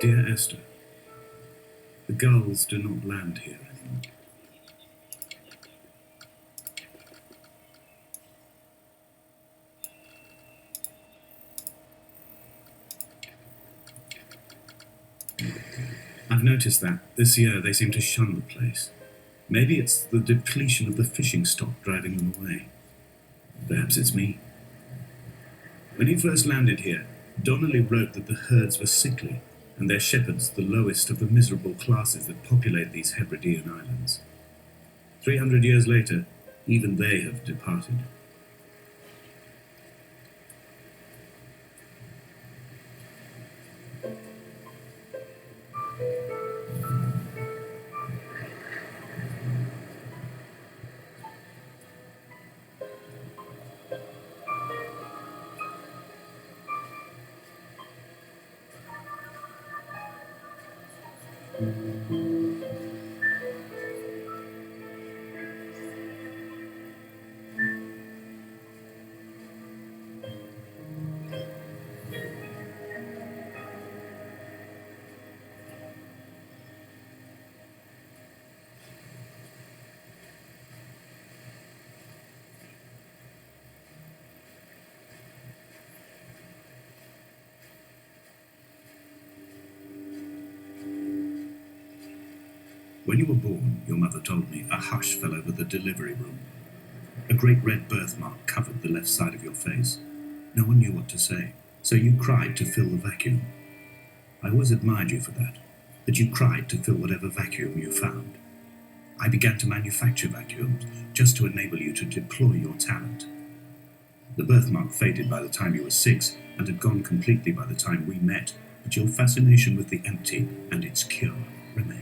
Dear Esther, the gulls do not land here anymore. I've noticed that this year they seem to shun the place. Maybe it's the depletion of the fishing stock driving them away. Perhaps it's me. When he first landed here, Donnelly wrote that the herds were sickly, and their shepherds the lowest of the miserable classes that populate these Hebridean islands. 300 years later, even they have departed. When you were born, your mother told me, a hush fell over the delivery room. A great red birthmark covered the left side of your face. No one knew what to say, so you cried to fill the vacuum. I always admired you for that you cried to fill whatever vacuum you found. I began to manufacture vacuums just to enable you to deploy your talent. The birthmark faded by the time you were 6 and had gone completely by the time we met, but your fascination with the empty and its cure remained.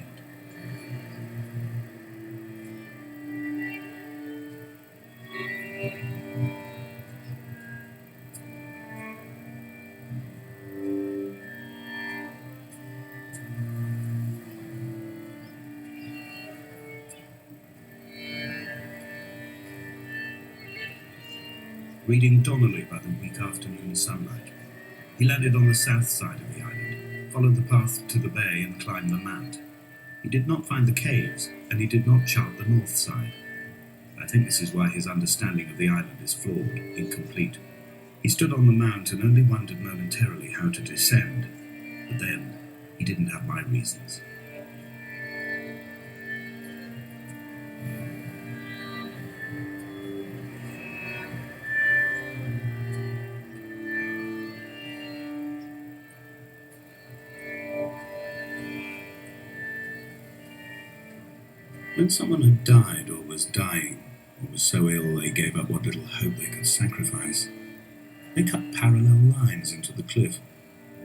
Reading Donnelly by the weak afternoon sunlight. He landed on the south side of the island, followed the path to the bay and climbed the mount. He did not find the caves, and he did not chart the north side. I think this is why his understanding of the island is flawed, incomplete. He stood on the mount and only wondered momentarily how to descend, but then he didn't have my reasons. When someone had died or was dying, or was so ill they gave up what little hope they could sacrifice, they cut parallel lines into the cliff,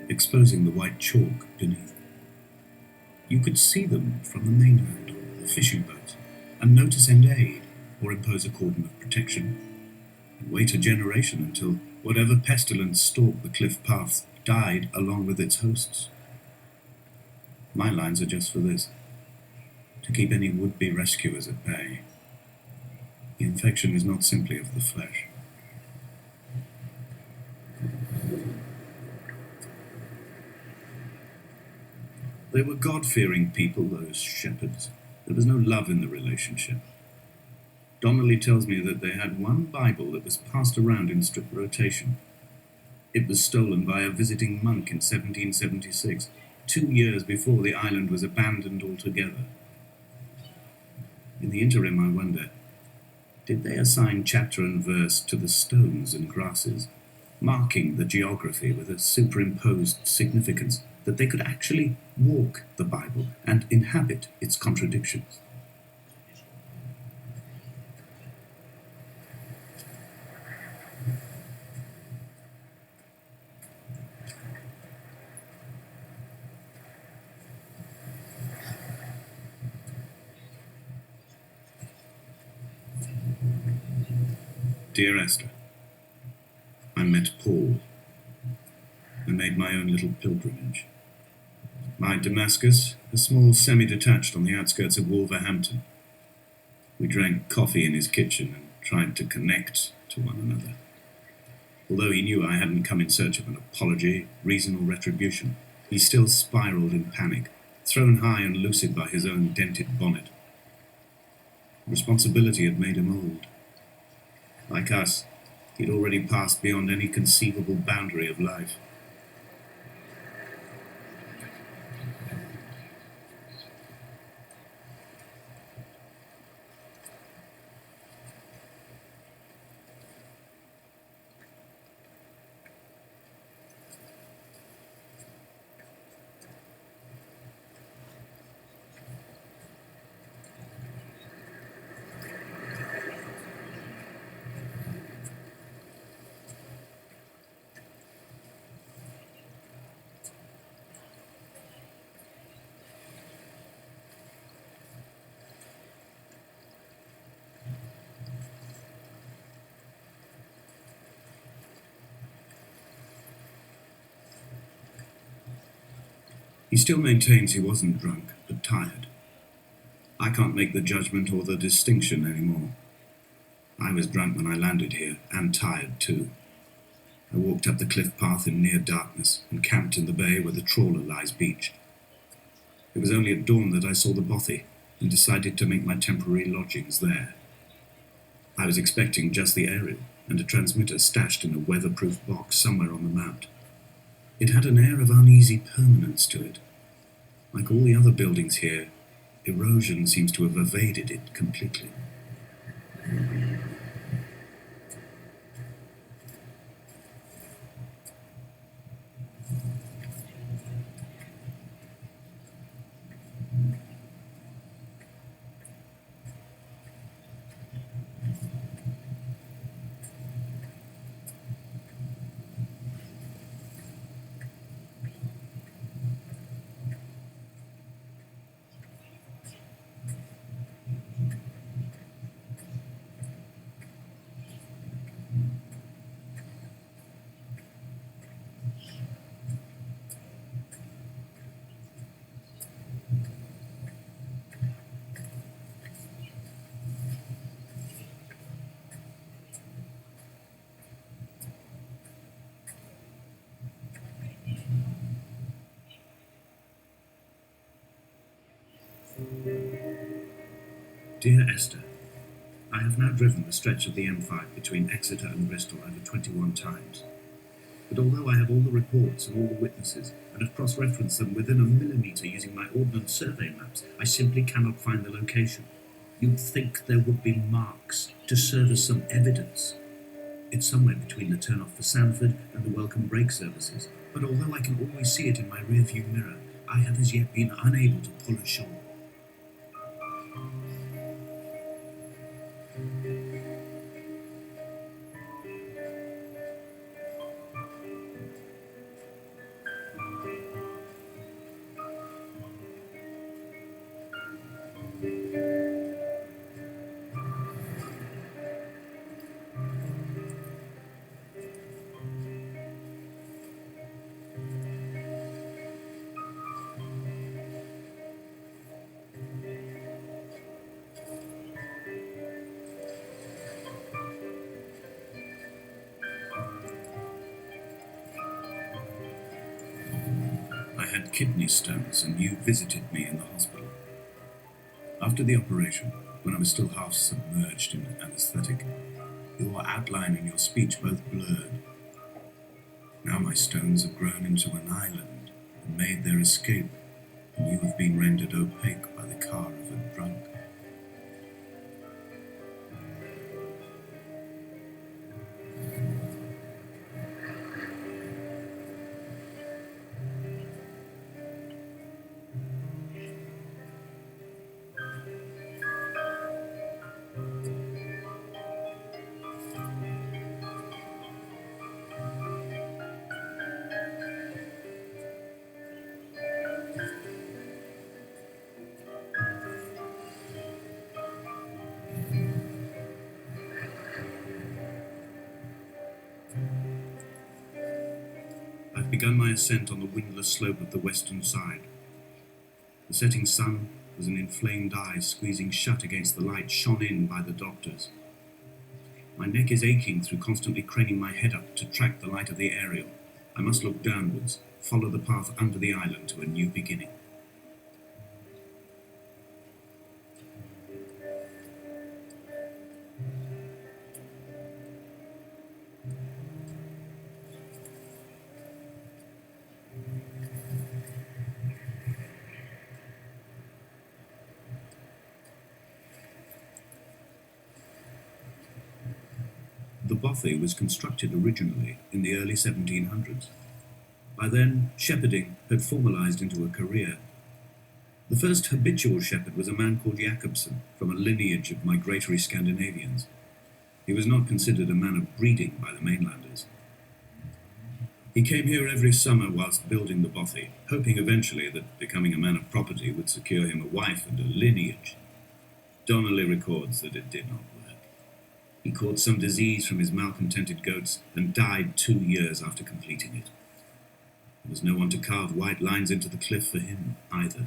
exposing the white chalk beneath. You could see them from the mainland or the fishing boats, and know to send aid or impose a cordon of protection, and wait a generation until whatever pestilence stalked the cliff path died along with its hosts. My lines are just for this. To keep any would-be rescuers at bay. The infection is not simply of the flesh. They were God-fearing people, those shepherds. There was no love in the relationship. Donnelly tells me that they had one Bible that was passed around in strict rotation. It was stolen by a visiting monk in 1776, 2 years before the island was abandoned altogether. In the interim, I wonder, did they assign chapter and verse to the stones and grasses, marking the geography with a superimposed significance that they could actually walk the Bible and inhabit its contradictions? Dear Esther, I met Paul. I made my own little pilgrimage. My Damascus, a small semi-detached on the outskirts of Wolverhampton. We drank coffee in his kitchen and tried to connect to one another. Although he knew I hadn't come in search of an apology, reason, or retribution, He still spiraled in panic, thrown high and lucid by his own dented bonnet. Responsibility had made him old. Like us, he'd already passed beyond any conceivable boundary of life. He still maintains he wasn't drunk, but tired. I can't make the judgment or the distinction anymore. I was drunk when I landed here, and tired too. I walked up the cliff path in near darkness and camped in the bay where the trawler lies beached. It was only at dawn that I saw the bothy and decided to make my temporary lodgings there. I was expecting just the aerial and a transmitter stashed in a weatherproof box somewhere on the mount. It had an air of uneasy permanence to it. Like all the other buildings here, erosion seems to have evaded it completely. Dear Esther, I have now driven the stretch of the M5 between Exeter and Bristol over 21 times. But although I have all the reports and all the witnesses, and have cross-referenced them within a millimetre using my ordnance survey maps, I simply cannot find the location. You'd think there would be marks to serve as some evidence. It's somewhere between the turn-off for Sanford and the welcome brake services, but although I can always see it in my rear-view mirror, I have as yet been unable to pull ashore. I had kidney stones, and you visited me in the hospital. After the operation, when I was still half submerged in anesthetic, your outline and your speech both blurred. Now my stones have grown into an island and made their escape, and you have been rendered opaque by the car of a drunk. I've begun my ascent on the windless slope of the western side. The setting sun was an inflamed eye squeezing shut against the light shone in by the doctors. My neck is aching through constantly craning my head up to track the light of the aerial. I must look downwards, follow the path under the island to a new beginning. The bothy was constructed originally in the early 1700s. By then, shepherding had formalized into a career. The first habitual shepherd was a man called Jakobsen, from a lineage of migratory Scandinavians. He was not considered a man of breeding by the mainlanders. He came here every summer whilst building the bothy, hoping eventually that becoming a man of property would secure him a wife and a lineage. Donnelly records that it did not work. He caught some disease from his malcontented goats and died 2 years after completing it. There was no one to carve white lines into the cliff for him either.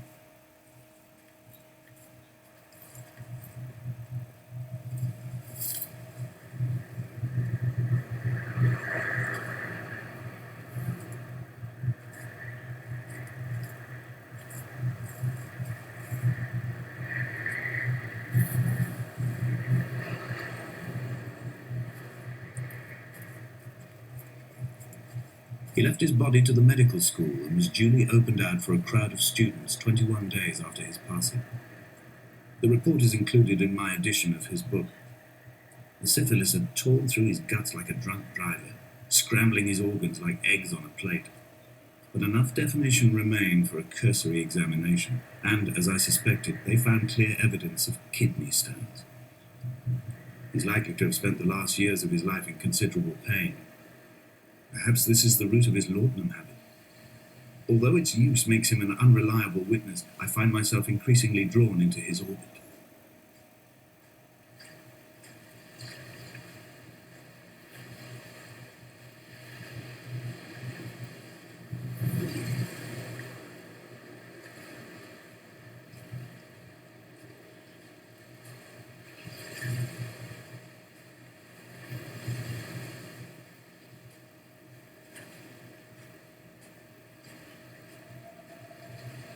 He left his body to the medical school and was duly opened out for a crowd of students 21 days after his passing. The report is included in my edition of his book. The syphilis had torn through his guts like a drunk driver, scrambling his organs like eggs on a plate. But enough definition remained for a cursory examination, and, as I suspected, they found clear evidence of kidney stones. He's likely to have spent the last years of his life in considerable pain. Perhaps this is the root of his laudanum habit. Although its use makes him an unreliable witness, I find myself increasingly drawn into his orbit.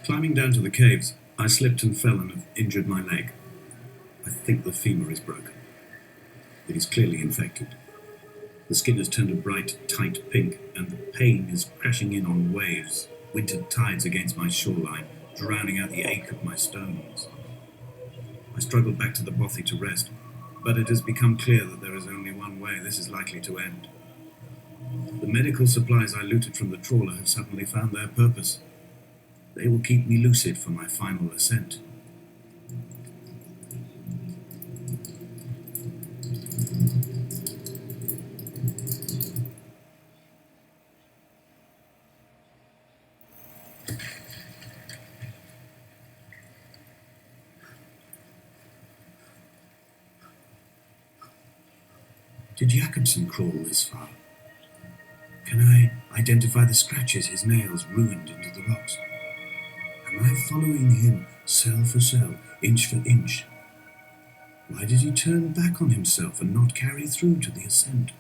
Climbing down to the caves, I slipped and fell and have injured my leg. I think the femur is broken. It is clearly infected. The skin has turned a bright, tight pink, and the pain is crashing in on waves, wintered tides against my shoreline, drowning out the ache of my stones. I struggled back to the bothy to rest, but it has become clear that there is only one way this is likely to end. The medical supplies I looted from the trawler have suddenly found their purpose. They will keep me lucid for my final ascent. Did Jakobsen crawl this far? Can I identify the scratches his nails ruined into the rocks? Am I following him cell for cell, inch for inch? Why did he turn back on himself and not carry through to the ascent?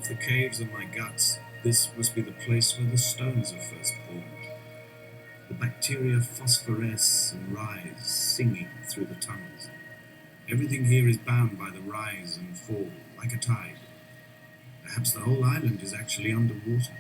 If the caves are my guts, this must be the place where the stones are first formed. The bacteria phosphoresce and rise, singing through the tunnels. Everything here is bound by the rise and fall, like a tide. Perhaps the whole island is actually underwater.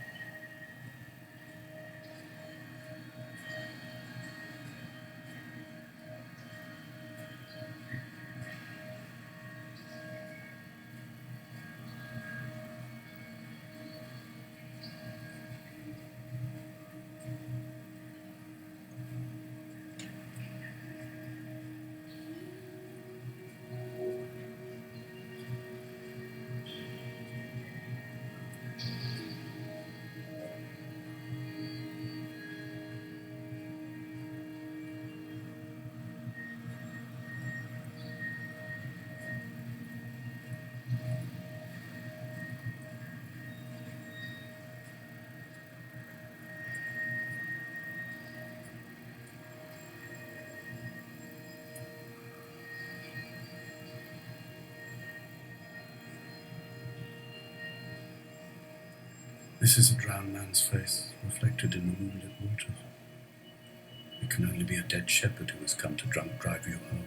This is a drowned man's face, reflected in the moonlit waters. It can only be a dead shepherd who has come to drunk drive you home.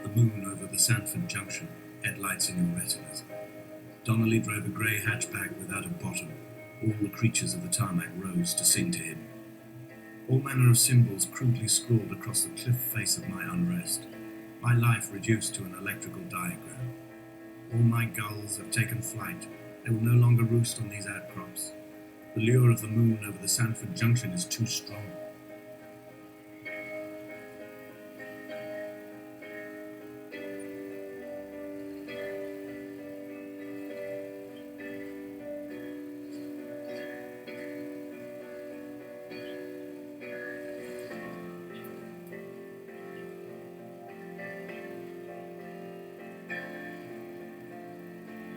The moon over the Sanford Junction had lights in your retinas. Donnelly drove a grey hatchback without a bottom. All the creatures of the tarmac rose to sing to him. All manner of symbols crudely scrawled across the cliff face of my unrest. My life reduced to an electrical diagram. All my gulls have taken flight. They will no longer roost on these outcrops. The lure of the moon over the Sanford Junction is too strong.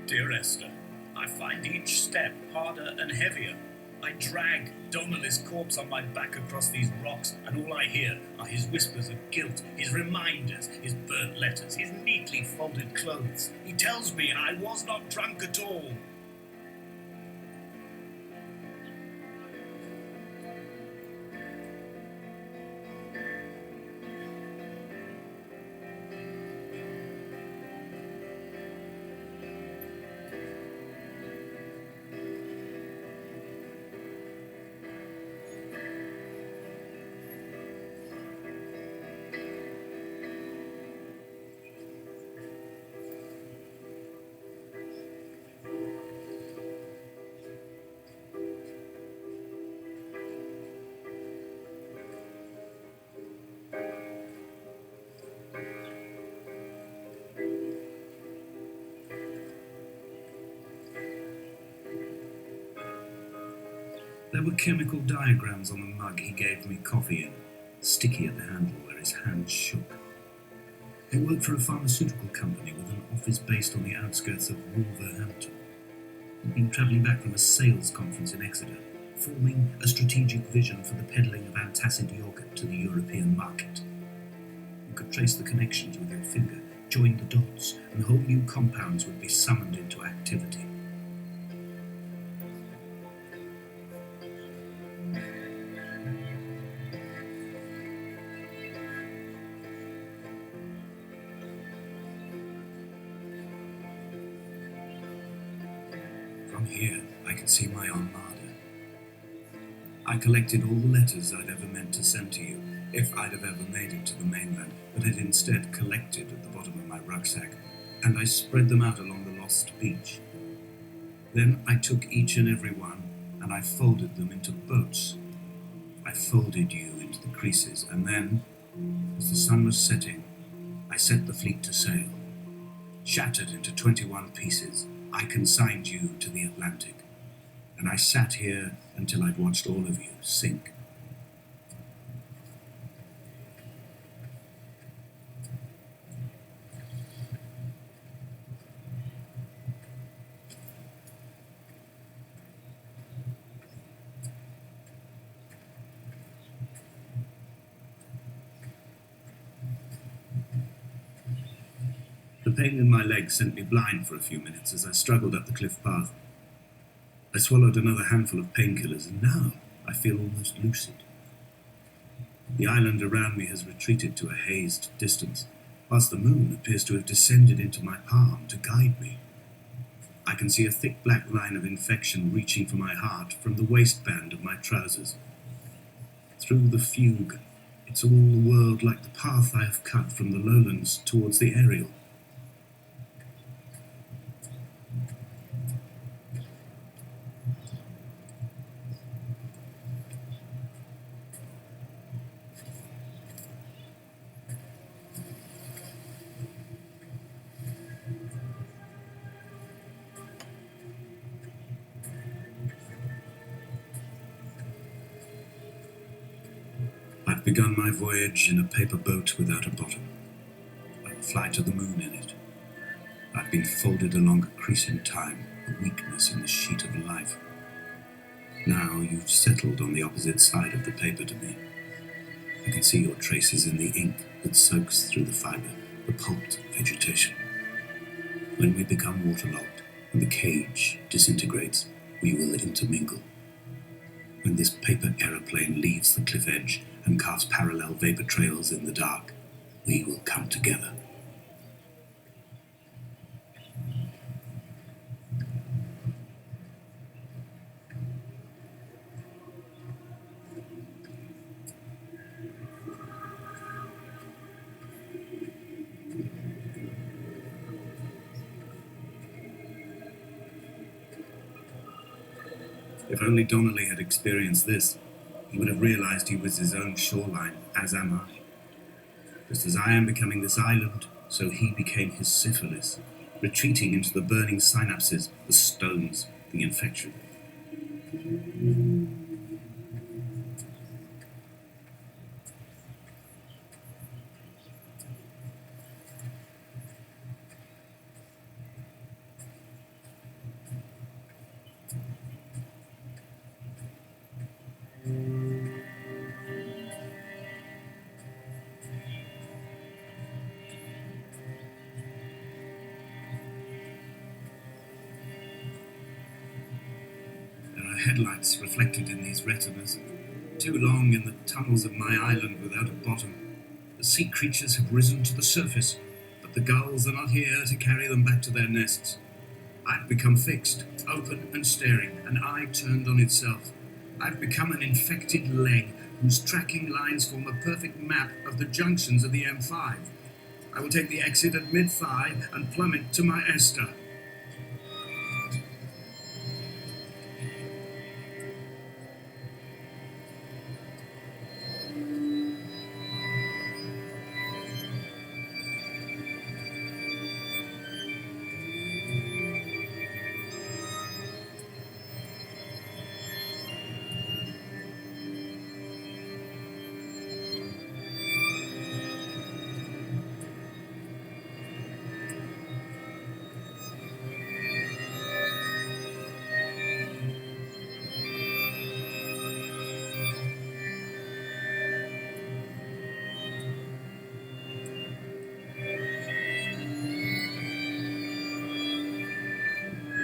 Dear Esther, I find each step harder and heavier. I drag Donnelly's corpse on my back across these rocks, and all I hear are his whispers of guilt, his reminders, his burnt letters, his neatly folded clothes. He tells me I was not drunk at all. There were chemical diagrams on the mug he gave me coffee in, sticky at the handle where his hands shook. He worked for a pharmaceutical company with an office based on the outskirts of Wolverhampton. He'd been travelling back from a sales conference in Exeter, forming a strategic vision for the peddling of antacid yogurt to the European market. You could trace the connections with your finger, join the dots, and whole new compounds would be summoned into activity. From here, I could see my armada. I collected all the letters I'd ever meant to send to you, if I'd have ever made it to the mainland, but had instead collected at the bottom of my rucksack, and I spread them out along the lost beach. Then I took each and every one, and I folded them into boats. I folded you into the creases, and then, as the sun was setting, I set the fleet to sail. Shattered into 21 pieces, I consigned you to the Atlantic, and I sat here until I'd watched all of you sink. The pain in my leg sent me blind for a few minutes as I struggled up the cliff path. I swallowed another handful of painkillers, and now I feel almost lucid. The island around me has retreated to a hazed distance, whilst the moon appears to have descended into my palm to guide me. I can see a thick black line of infection reaching for my heart from the waistband of my trousers. Through the fugue, it's all the world like the path I have cut from the lowlands towards the aerial. I've begun my voyage in a paper boat without a bottom. I will fly to the moon in it. I've been folded along a crease in time, a weakness in the sheet of life. Now you've settled on the opposite side of the paper to me. I can see your traces in the ink that soaks through the fibre, the pulped vegetation. When we become waterlogged and the cage disintegrates, we will intermingle. When this paper aeroplane leaves the cliff edge and casts parallel vapor trails in the dark, we will come together. If only Donnelly had experienced this, he would have realized he was his own shoreline, as am I. Just as I am becoming this island, so he became his syphilis, retreating into the burning synapses, the stones, the infection. There are headlights reflected in these retinas, too long in the tunnels of my island without a bottom. The sea creatures have risen to the surface, but the gulls are not here to carry them back to their nests. I've become fixed, open and staring, an eye turned on itself. I've become an infected leg whose tracking lines form a perfect map of the junctions of the M5. I will take the exit at mid-thigh and plummet to my Esther.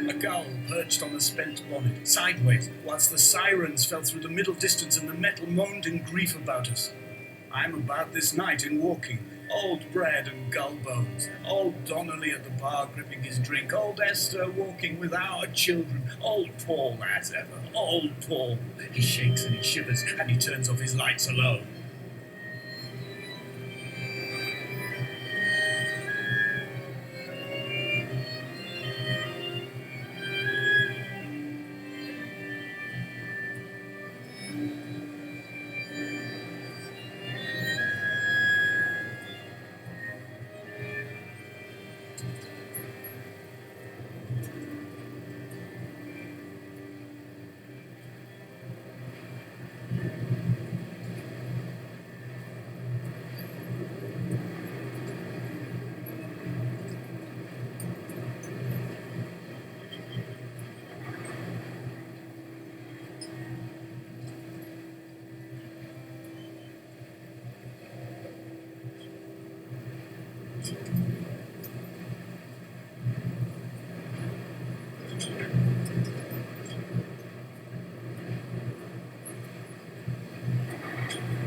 A gull perched on the spent bonnet, sideways, whilst the sirens fell through the middle distance and the metal moaned in grief about us. I am about this night in walking, old bread and gull bones, old Donnelly at the bar gripping his drink, old Esther walking with our children, old Paul as ever, old Paul. He shakes and he shivers and he turns off his lights alone.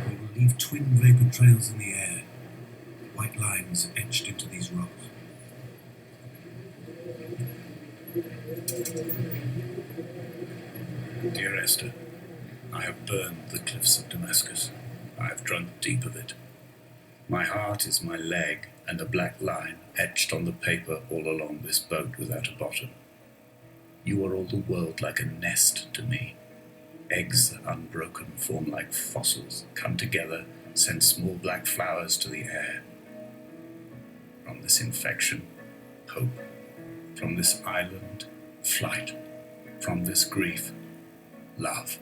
We will leave twin vapor trails in the air, white lines etched into these rocks. Dear Esther, I have burned the cliffs of Damascus. I have drunk deep of it. My heart is my leg, and a black line etched on the paper all along this boat without a bottom. You are all the world like a nest to me. Eggs unbroken form like fossils, come together, send small black flowers to the air. From this infection, hope. From this island, flight. From this grief, love.